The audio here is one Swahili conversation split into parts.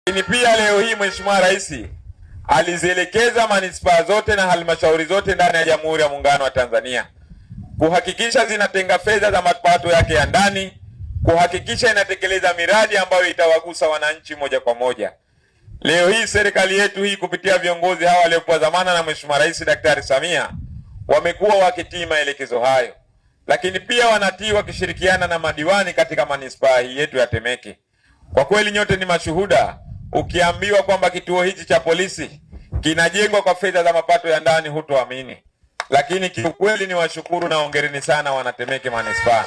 Lakini pia leo hii Mheshimiwa Rais alizielekeza manispaa zote na halmashauri zote ndani ya Jamhuri ya Muungano wa Tanzania kuhakikisha zinatenga fedha za mapato yake ya ndani, kuhakikisha inatekeleza miradi ambayo itawagusa wananchi moja kwa moja. Leo hii serikali yetu hii kupitia viongozi hawa waliopewa dhamana na Mheshimiwa Rais Daktari Samia wamekuwa wakitii maelekezo hayo, lakini pia wanatii wakishirikiana na madiwani katika manispaa hii yetu ya Temeke. Kwa kweli nyote ni mashuhuda, ukiambiwa kwamba kituo hichi cha polisi kinajengwa kwa fedha za mapato ya ndani hutoamini. Lakini kiukweli ni washukuru na hongereni sana wanatemeke manispaa.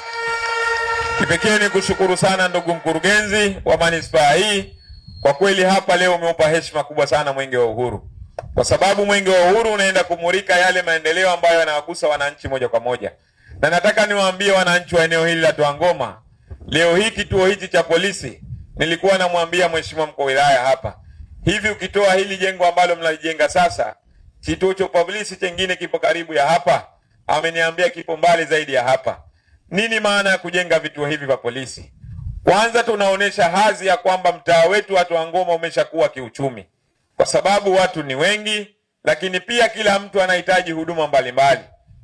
Kipekee ni kushukuru sana ndugu mkurugenzi wa manispaa hii. Kwa kweli hapa leo umeupa heshima kubwa sana Mwenge wa Uhuru, kwa sababu Mwenge wa Uhuru unaenda kumulika yale maendeleo ambayo yanawagusa wananchi moja kwa moja. Na nataka niwaambie wananchi wa eneo hili la Twangoma, leo hii kituo hichi cha polisi, nilikuwa namwambia Mheshimiwa mkuu wa wilaya hapa, hivi ukitoa hili jengo ambalo mnalijenga sasa, kituo cha polisi kingine kipo karibu ya hapa, ameniambia kipo mbali zaidi ya hapa. Nini maana ya kujenga vituo hivi vya polisi? Kwanza tunaonesha hadhi ya kwamba mtaa wetu wa Twangoma umeshakuwa kiuchumi, kwa sababu watu ni wengi, lakini pia kila mtu anahitaji huduma mbalimbali.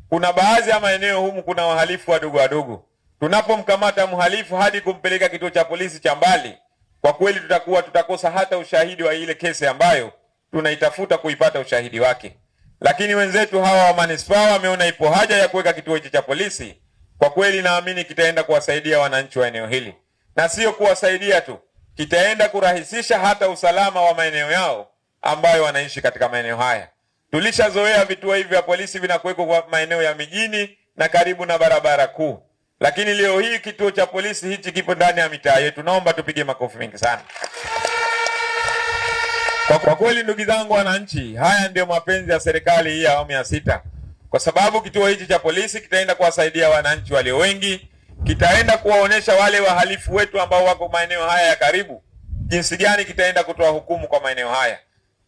Kuna baadhi ya maeneo humu kuna wahalifu wadogo wadogo. Tunapomkamata mhalifu hadi kumpeleka kituo cha polisi cha mbali, kwa kweli tutakosa hata ushahidi wa ile kesi ambayo tunaitafuta kuipata ushahidi wake. Lakini wenzetu hawa wa manispaa wameona ipo haja ya kuweka kituo hichi cha polisi. Kwa kweli naamini kitaenda kuwasaidia wananchi wa eneo hili, na sio kuwasaidia tu, kitaenda kurahisisha hata usalama wa maeneo yao ambayo wanaishi katika maeneo haya. Tulishazoea vituo hivi vya polisi vinakuweko kwa maeneo ya mijini na karibu na barabara kuu, lakini leo hii kituo cha polisi hichi kipo ndani ya mitaa yetu. Naomba tupige makofi mengi sana. Kwa kweli ndugu zangu wananchi, haya ndio mapenzi ya serikali hii ya awamu ya 6, kwa sababu kituo hichi cha polisi kitaenda kuwasaidia wananchi walio wengi, kitaenda kuwaonesha wale wahalifu wetu ambao wako maeneo haya ya karibu jinsi gani kitaenda kutoa hukumu kwa maeneo haya.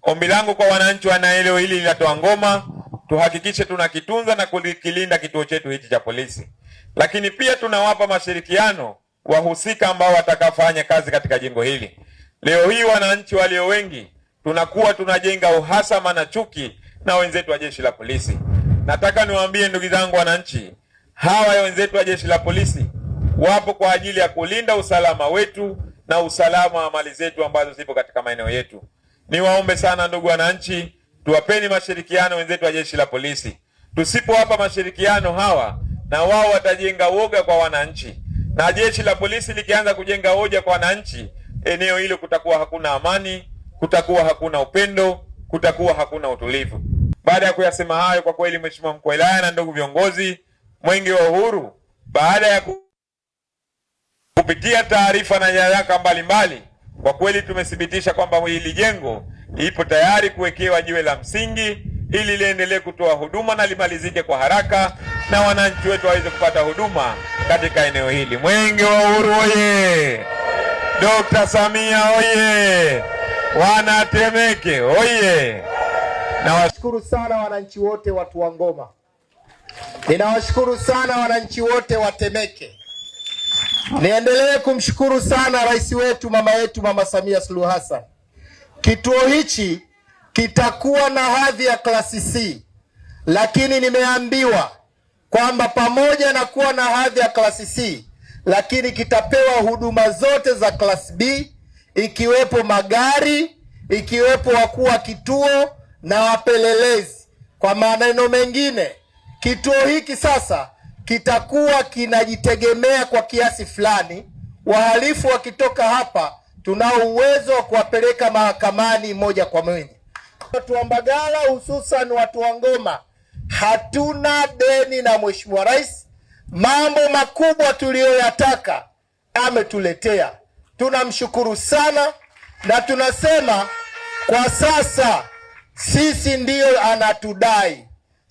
Ombi langu kwa wananchi wa eneo hili la Twangoma, tuhakikishe tunakitunza na kukilinda kituo chetu hichi cha polisi. Lakini pia tunawapa mashirikiano wahusika ambao watakafanya kazi katika jengo hili. Leo hii wananchi walio wengi tunakuwa tunajenga uhasama na chuki na wenzetu wa jeshi la polisi. Nataka niwaambie ndugu zangu wananchi, hawa ya wenzetu wa jeshi la polisi wapo kwa ajili ya kulinda usalama wetu na usalama wa mali zetu ambazo zipo katika maeneo yetu. Niwaombe sana ndugu wananchi, tuwapeni mashirikiano wenzetu wa jeshi la polisi. Tusipowapa mashirikiano hawa, na wao watajenga woga kwa wananchi. Na jeshi la polisi likianza kujenga hoja kwa wananchi, eneo hilo kutakuwa hakuna amani, kutakuwa hakuna upendo, kutakuwa hakuna utulivu. Baada ya kuyasema hayo, kwa kweli Mheshimiwa mkuu wa wilaya na ndugu viongozi, Mwenge wa Uhuru baada ya kupitia taarifa na nyaraka mbalimbali, kwa kweli tumethibitisha kwamba hili jengo lipo tayari kuwekewa jiwe la msingi ili liendelee kutoa huduma na limalizike kwa haraka na wananchi wetu waweze kupata huduma katika eneo hili. Mwenge wa Uhuru oye! Dr. Samia oye! Wanatemeke oye! Nawashukuru sana wananchi wote wa Twangoma. Ninawashukuru sana wananchi wote wa Temeke. Niendelee kumshukuru sana rais wetu, mama yetu, Mama Samia Suluhu Hassan. Kituo hichi kitakuwa na hadhi ya klasi C, lakini nimeambiwa kwamba pamoja na kuwa na hadhi ya klasi C, lakini kitapewa huduma zote za klasi B, ikiwepo magari, ikiwepo wakuu wa kituo na wapelelezi. Kwa maneno mengine, kituo hiki sasa kitakuwa kinajitegemea kwa kiasi fulani. Wahalifu wakitoka hapa, tunao uwezo wa kuwapeleka mahakamani moja kwa moja. Watu wa Mbagala, hususan watu wa Ngoma, hatuna deni na Mheshimiwa Rais. Mambo makubwa tuliyoyataka ametuletea. Tunamshukuru sana na tunasema kwa sasa sisi ndiyo anatudai,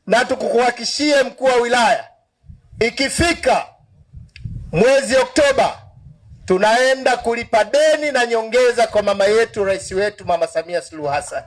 na tukuhakikishie mkuu wa wilaya, ikifika mwezi Oktoba tunaenda kulipa deni na nyongeza kwa mama yetu, rais wetu, Mama Samia Suluhu Hassan.